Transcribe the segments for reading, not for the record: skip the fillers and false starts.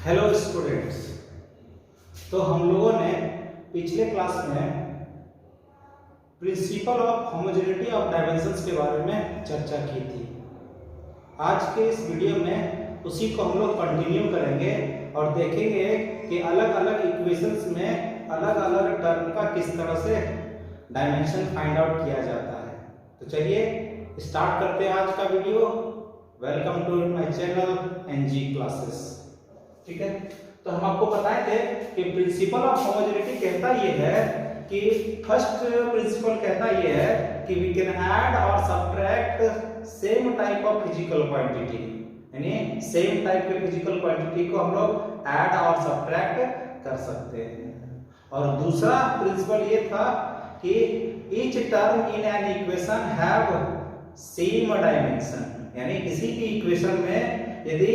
Hello students. तो हम लोगों ने पिछले क्लास में principle of homogeneity of dimensions के बारे में चर्चा की थी। आज के इस वीडियो में उसी को हम लोग कंटिन्यू करेंगे और देखेंगे कि अलग अलग इक्वेशंस में अलग अलग टर्म का किस तरह से डायमेंशन फाइंड आउट किया जाता है। तो चलिए स्टार्ट करते हैं आज का video. Welcome to my channel NG classes. ठीक है, तो हम आपको बताए थे कि प्रिंसिपल ऑफ होमोजेनिटी कहता ये है कि फर्स्ट प्रिंसिपल कहता ये है कि वी कैन ऐड और subtract same type of physical quantity, यानी सेम टाइप के फिजिकल क्वांटिटी को हम लोग ऐड और सब्ट्रैक्ट कर सकते हैं। और दूसरा प्रिंसिपल ये था कि each term in an equation have same dimension, यानी किसी भी इक्वेशन में यदि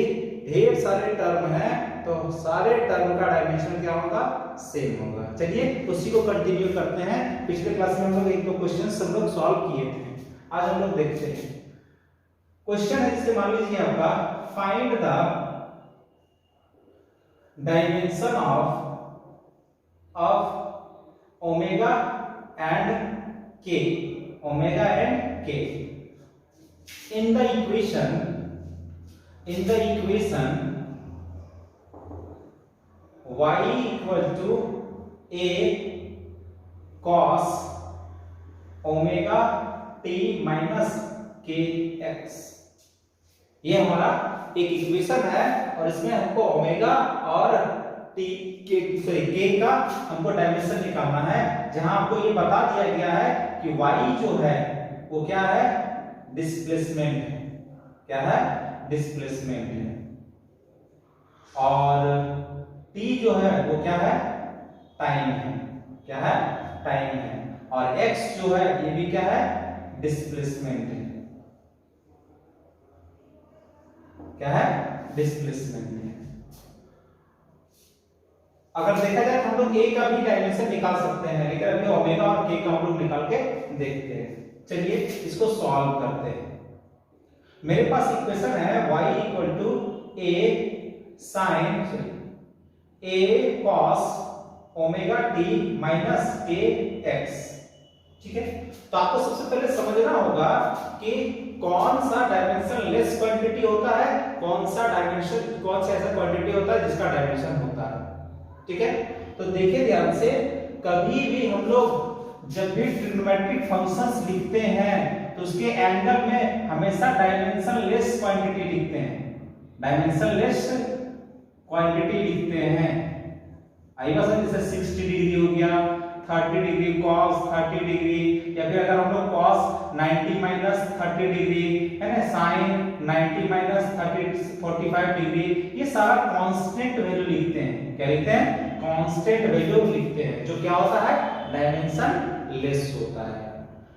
ढेर सारे टर्म हैं तो सारे टर्म का डायमेंशन क्या होगा, सेम होगा। चलिए उसी को कंटिन्यू करते हैं। पिछले क्लास में हम लोग एक दो क्वेश्चंस हम लोग सॉल्व किए थे, आज हम लोग देखते हैं। क्वेश्चन है जिससे मान लीजिए आपका find the dimension of omega and के, ओमेगा एंड के in the equation y equal to a cos omega t minus kx। ये हमारा एक इक्वेशन है और इसमें हमको ओमेगा और t के का हमको डायमेंशन निकालना है, जहां आपको ये बता दिया गया है कि y जो है वो क्या है, डिस्प्लेसमेंट है। क्या है, डिस्प्लेसमेंट है। और t जो है वो क्या है, टाइम है। क्या है, टाइम है। और x जो है ये भी क्या है, डिस्प्लेसमेंट है। क्या है, डिस्प्लेसमेंट है। अगर देखा जाए तो हम लोग a का भी डायमेंशन निकाल सकते हैं, लेकिन अभी ओमेगा और k का हम लोग निकाल के देखते हैं। चलिए इसको सॉल्व करते हैं। मेरे पास इक्वेशन है y equal to a sine a cos omega t minus k x। ठीक है, तो आपको सबसे पहले समझना होगा कि कौन सा डायमेंशन लेस क्वांटिटी होता है, कौन सा ऐसा क्वांटिटी होता है जिसका डायमेंशन होता है। ठीक है, तो देखिए ध्यान से, कभी भी हम लोग जब भी ट्रिग्नोमेट्रिक फंक्शंस लिखते हैं तो उसके एंगल में हमेशा डायमेंशन लेस क्वांटिटी लिखते हैं, डायमेंशन लेस क्वांटिटी लिखते हैं। आई बात समझ, जैसे 60 डिग्री हो गया, 30 डिग्री cos 30 डिग्री, या फिर अगर हम लोग cos 90 माइनस 30 डिग्री है ना, sin 90 माइनस 30 45 डिग्री, ये सारा कांस्टेंट वैल्यू लिखते हैं। क्या लिखते हैं, कांस्टेंट वैल्यू लिखते हैं, जो क्या होता है, डायमेंशन लेस होता है।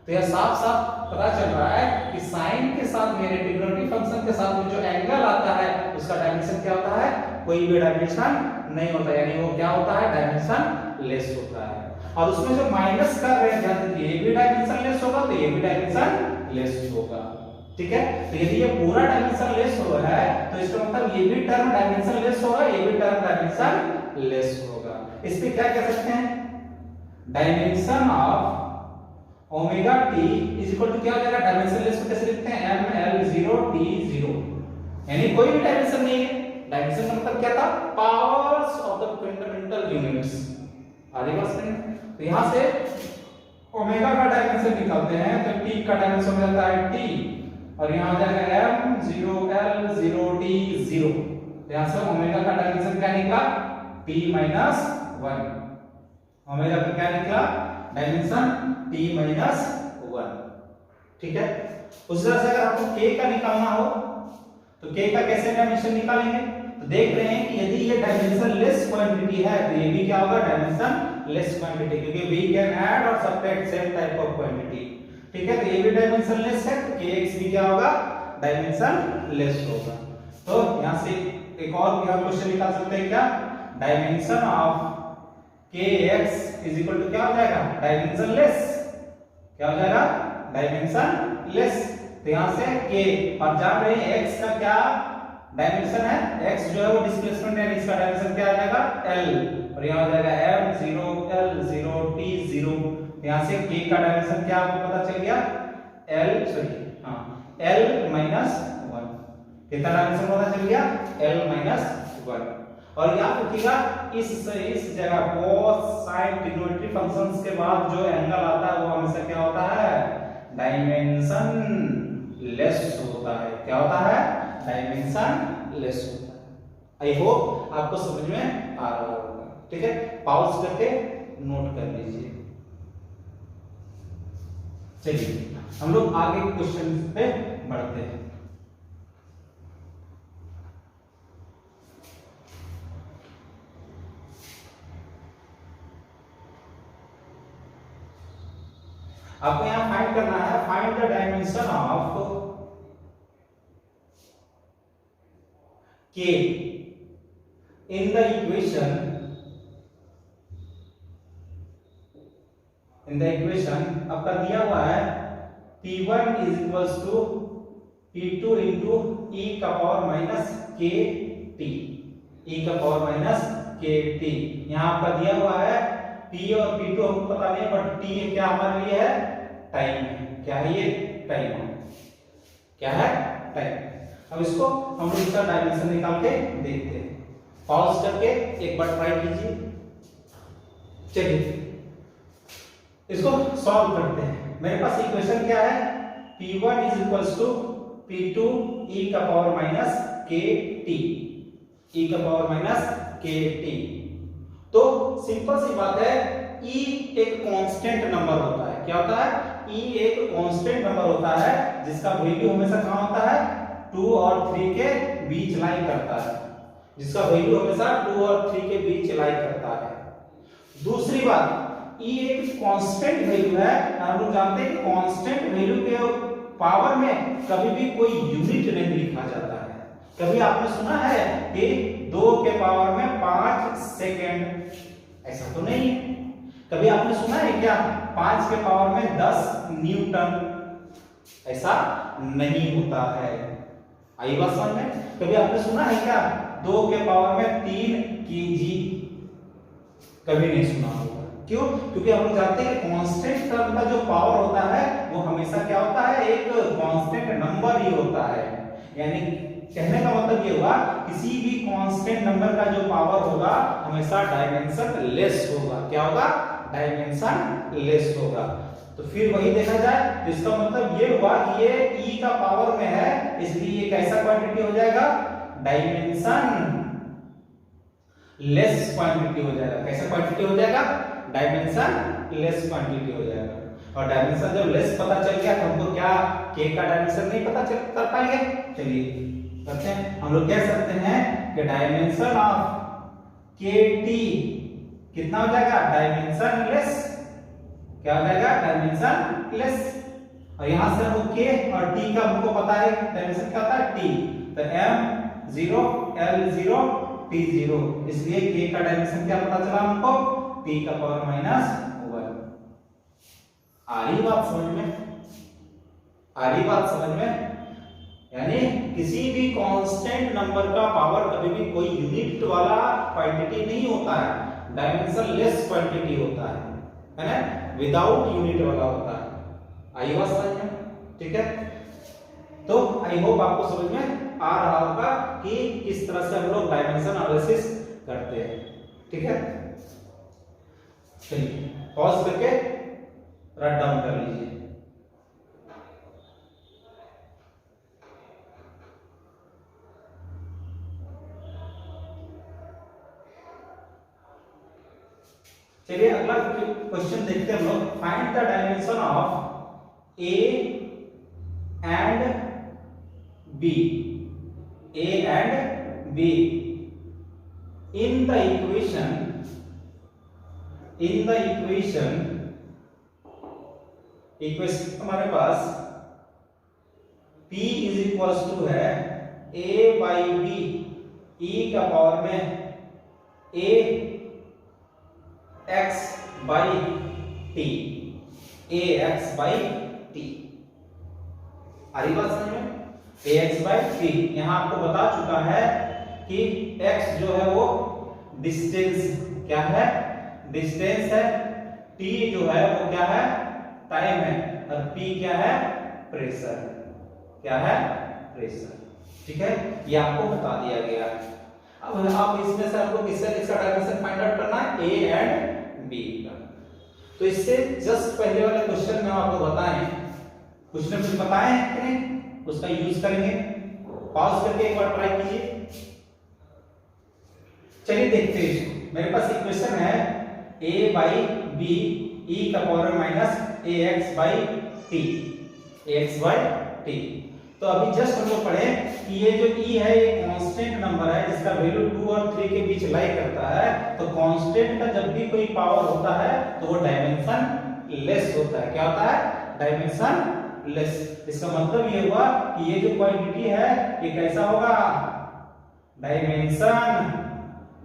तो यह साफ साफ पता चल रहा है कि साइन के साथ मेरे ट्रिग्नोमेट्रिक फंक्शन के साथ में जो एंगल आता है उसका डायमेंशन क्या होता है, कोई भी डायमेंशन नहीं होता, यानी वो क्या होता है, डायमेंशन लेस होता है। और उसमें जो माइनस कर रहे हैं, ध्यान दीजिए, ये भी डायमेंशन लेस होगा तो ये भी डायमेंशन लेस होगा। ठीक है, तो यदि ये पूरा डायमेंशन लेस हो रहा है तो इसका मतलब ये भी टर्म डायमेंशन लेस होगा, ये भी टर्म डायमेंशन लेस होगा। इस पे क्या कह सकते हैं, dimension of omega t is equal to क्या हो जाएगा, डायमेंशन लेस को कैसे लिखते हैं, ml0 t0, यानी कोई भी डायमेंशन नहीं है। डायमेंशन का मतलब क्या था, powers of the fundamental units. आगे बात करें तो यहां से ओमेगा का डायमेंशन निकालते हैं तो t का डायमेंशन हो जाता है t, और यहां आ जाएगा m0l0t0। यहां से ओमेगा का डायमेंशन क्या निकला, t-1। ओमेगा का क्या निकला, डायमेंशन t-1। ठीक है, उसी तरह से अगर आपको k का निकालना हो तो k का कैसे डायमेंशन निकालेंगे, तो देख रहे हैं कि यदि ये डायमेंशन लेस क्वांटिटी है तो ये भी क्या होगा, डायमेंशन लेस क्वांटिटी, क्योंकि वी कैन ऐड और subtract same type of quantity. ठीक है, तो ये भी डायमेंशन लेस है तो kx भी क्या होगा, डायमेंशन लेस होगा। तो यहां से एक और क्वेश्चन निकाल सकते हैं, क्या, dimension of kx is equal to क्या हो जाएगा, डायमेंशन लेस। क्या हो जाएगा, डायमेंशन लेस। तो यहां से k, और जान रहे हैं x का क्या डायमेंशन है x जो है वो डिस्प्लेसमेंट है, इसका डायमेंशन क्या आ जाएगा l, और यहाँ आ जाएगा m0 l0 t0। यहाँ से k का डायमेंशन क्या आपको पता चल गया l माइनस 1। कितना डायमेंशन पता चल गया l माइनस 1। और याद रखिएगा इस जगह cos sin ट्रिग्नोमेट्री फंक्शंस के बाद जो एंगल आता है वो हमेशा क्या होता है डायमेंशन लेस होता है। क्या होता है डायमेंशन लेस होता है। आई होप आपको समझ में आ रहा होगा। ठीक है, पॉज करके नोट कर लीजिए। चलिए हम लोग आगे क्वेश्चन पे बढ़ते हैं। आपको यहां फाइंड करना है, find the dimension of k in the equation आपका दिया हुआ है p1 is equals to p2 into e का पावर माइनस kt, e का पावर माइनस kt। यहाँ आपका दिया हुआ है p और p2 हमको पता नहीं, बट t क्या हमारे लिए है टाइम है। क्या है ये टाइम है, क्या है टाइम। अब इसको हम लोग इसका डायमेंशन निकाल के देखते हैं। पॉज करके एक बार ट्राई कीजिए। चलिए इसको सॉल्व करते हैं। मेरे पास इक्वेशन क्या है p1 is equals to p2 e का पावर माइनस kt, e का पावर माइनस kt। तो सिंपल सी बात है e एक कांस्टेंट नंबर होता है। क्या होता है e एक कांस्टेंट नंबर होता है जिसका वैल्यू हमेशा कहां होता है 2 और 3 के बीच लाई करता है, जिसका वैल्यू हमेशा 2 और 3 के बीच लाई करता है। दूसरी बात e एक कांस्टेंट वैल्यू है। हम लोग जानते हैं कि कांस्टेंट वैल्यू के पावर में कभी भी कोई यूनिट नहीं लिखा जाता है। कभी आपने सुना है कि 2 के पावर में 5 सेकंड, ऐसा तो नहीं है। कभी आपने सुना है क्या 5 के पावर में 10 न्यूटन, ऐसा नहीं होता है। आई बात समझ में। कभी आपने सुना है क्या 2 के पावर में 3 केजी, कभी नहीं सुना होगा। क्यों? क्योंकि हम लोग जानते हैं कांस्टेंट टर्म का जो पावर होता है वो हमेशा क्या होता है एक कांस्टेंट नंबर ही होता है। यानी कहने का मतलब ये हुआ किसी भी कांस्टेंट नंबर का जो पावर होगा हमेशा डायमेंशन लेस होगा। क्या होगा डायमेंशन लेस होगा। तो फिर वही देखा जाए तो इसका मतलब ये हुआ कि ये e का पावर में है, इसलिए ये कैसा क्वांटिटी हो जाएगा डायमेंशन लेस क्वांटिटी हो जाएगा। कैसा क्वांटिटी हो जाएगा डायमेंशन लेस क्वांटिटी हो जाएगा। और डायमेंशन जब लेस पता चल गया तो हमको क्या k का डायमेंशन नहीं पता चल कर पाएंगे। चलिए करते हैं। हम लोग कह सकते हैं कि डायमेंशन ऑफ kt कितना हो जाएगा डायमेंशन लेस। क्या हो जाएगा डायमेंशन लेस। और यहां से हमको k और t का हमको पता है डायमेंशन क्या होता है t, तो m0 l0 t0, इसलिए k का डायमेंशन क्या पता चला हमको t का पावर माइनस 1। आ रही बात समझ में, आ रही बात समझ में। यानी किसी भी कांस्टेंट नंबर का पावर कभी भी कोई यूनिट वाला क्वांटिटी नहीं होता है, डायमेंशन लेस क्वांटिटी होता है ना, विदाउट यूनिट वाला होता है। आई बात समझ में, ठीक है। तो आई होप आपको समझ में आ रहा होगा कि किस तरह से हम लोग डायमेंशन एनालिसिस करते हैं। ठीक है, चलिए पॉज करके राइट डाउन कर लीजिए। चलिए अगला क्वेश्चन देखते हैं हम लोग। Find the dimension of A and B, A and B in the equation, in the equation हमारे पास P इज इक्वल्स टू है a बाई बी e का पावर में a x by t, a x by t। आ रही बात समझ में। ax by t। यहां आपको बता चुका है कि x जो है वो डिस्टेंस क्या है, डिस्टेंस है, t जो है वो क्या है, टाइम है, और p क्या है, प्रेशर, क्या है, प्रेशर। ठीक है, ये आपको बता दिया गया। अब आप इसमें से आपको किसका डायमेंशन फाइंड आउट करना है, a एंड b का। तो इससे जस्ट पहले वाले क्वेश्चन में आपको बताएं, कुछ न कुछ बताएं कि नहीं, उसका यूज करेंगे। पॉज करके एक बार ट्राई कीजिए। चलिए देखते हैं इसको। मेरे पास इक्वेशन है a बाई b e का power minus ax by t, ax by t। तो अभी जस्ट हम लोग पढ़े कि ये जो e है ये कांस्टेंट नंबर है जिसका वैल्यू 2 और 3 के बीच लाई करता है। तो कांस्टेंट का जब भी कोई पावर होता है तो वो डायमेंशन लेस होता है। क्या होता है, डायमेंशन लेस। इसका मतलब ये हुआ कि ये जो क्वांटिटी है ये कैसा होगा, डायमेंशन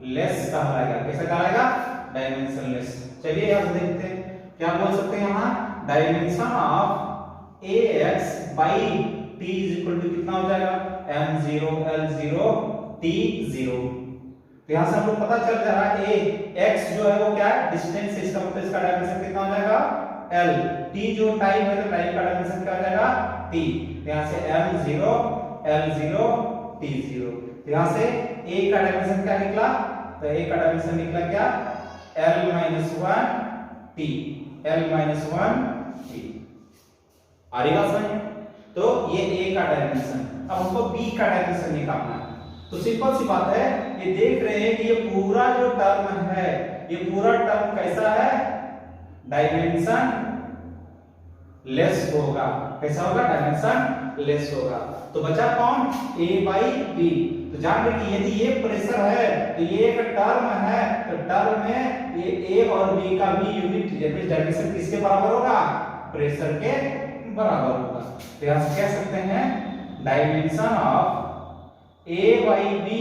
लेस कहलाएगा। कैसा कहलाएगा, डायमेंशन लेस। चलिए यहां से देखते हैं क्या बोल सकते हैं। यहां dimension of ax by t is equal to कितना हो जाएगा, m0 l0 t0। तो यहां से हम लोग पता चल जा रहा है x जो है वो क्या है, डिस्टेंस है, इसका मतलब इसका डायमेंशन कितना हो जाएगा, l। t जो टाइम है तो टाइम का डायमेंशन क्या हो जाएगा, t। तो यहां से m0 l0 t0। तो यहां से a का डायमेंशन क्या निकला, तो a का डायमेंशन निकला क्या, l-1 t, l-1 t। आ रही बात समझ? तो ये a का डायमेंशन। अब हमको b का डायमेंशन निकालना है। तो सिंपल सी बात है, ये देख रहे हैं कि ये पूरा जो टर्म है, ये पूरा टर्म कैसा है, डायमेंशन लेस होगा। कैसा होगा, डायमेंशन लेस होगा। तो बचा कौन, a बाई b। तो जान रहे कि यदि ये प्रेशर है तो ये एक टर्म है, तो टर्म में ये a और b का भी यूनिट डायमेंशन किसके बराबर होगा, प्रेशर के बराबर होगा। तो यहां से कह सकते हैं dimension of a by b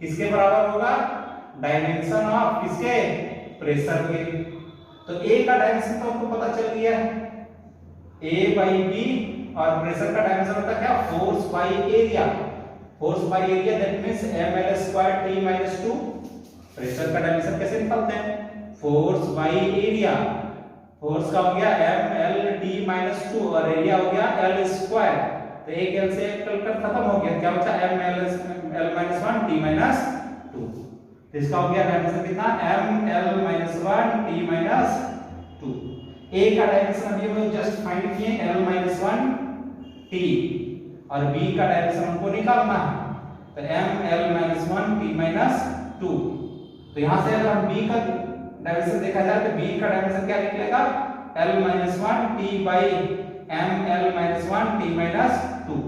किसके बराबर होगा, डायमेंशन ऑफ किसके, प्रेशर के। तो a का डायमेंशन तो आपको पता चल गया है, a बाई b, और प्रेशर का डायमेंशन होता है क्या, force by area. Force by area that means ml square t minus 2। Pressure का डायमेंशन कैसे निकालते हैं, फोर्स बाई एरिया। फोर्स का हो गया ml t माइनस 2 और एरिया हो गया l स्क्वायर। तो एक l से एक कल खत्म हो गया, क्या बचा, ml l-1 t माइनस 2। तो इसका हो गया डायमेंशन कितना, ml-1 t माइनस 2। a का डायमेंशन अभी हम जस्ट फाइंड किए l-1 t, और b का डायमेंशन हमको निकालना है। तो ml-1 t माइनस 2। तो यहां से अगर हम b का डायमेंशन देखा जाए तो b का डायमेंशन क्या निकलेगा, l-1 t by ml-1 t minus 2।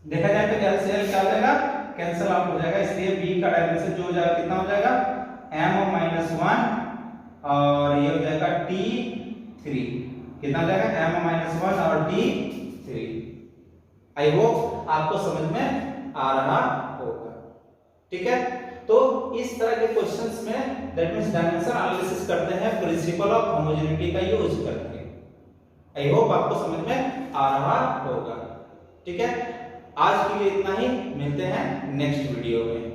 देखा जाए तो l से l क्या हो जाएगा, कैंसिल आउट हो जाएगा। इसलिए b का डायमेंशन जो हो जाएगा कितना हो जाएगा, m-1 और ये हो जाएगा t3। कितना हो जाएगा, m-1 और t3। आई होप आपको समझ में आ रहा होगा। ठीक है, तो इस तरह के क्वेश्चंस में दैट मींस डायमेंशन एनालिसिस करते हैं प्रिंसिपल ऑफ होमोजेनिटी का यूज करके। आई होप आपको समझ में आ रहा होगा। ठीक है, आज के लिए इतना ही, मिलते हैं नेक्स्ट वीडियो में।